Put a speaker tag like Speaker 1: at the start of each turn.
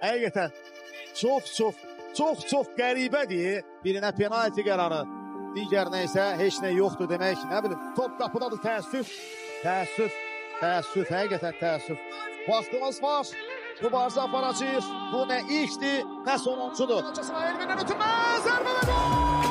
Speaker 1: Həqiqətən çox qəribədir. Birinə penalti qərarı, digərinə isə heç nə yoxdur demək. Nə bilim, top qapıdadır, təəssüf, həqiqətən təəssüf. Vaxtımız var, mübarizə aparacağıq. Bu nə ilkdir, nə sonuncudur. İsmail Elvin'den ötürmez, zərbə və gol!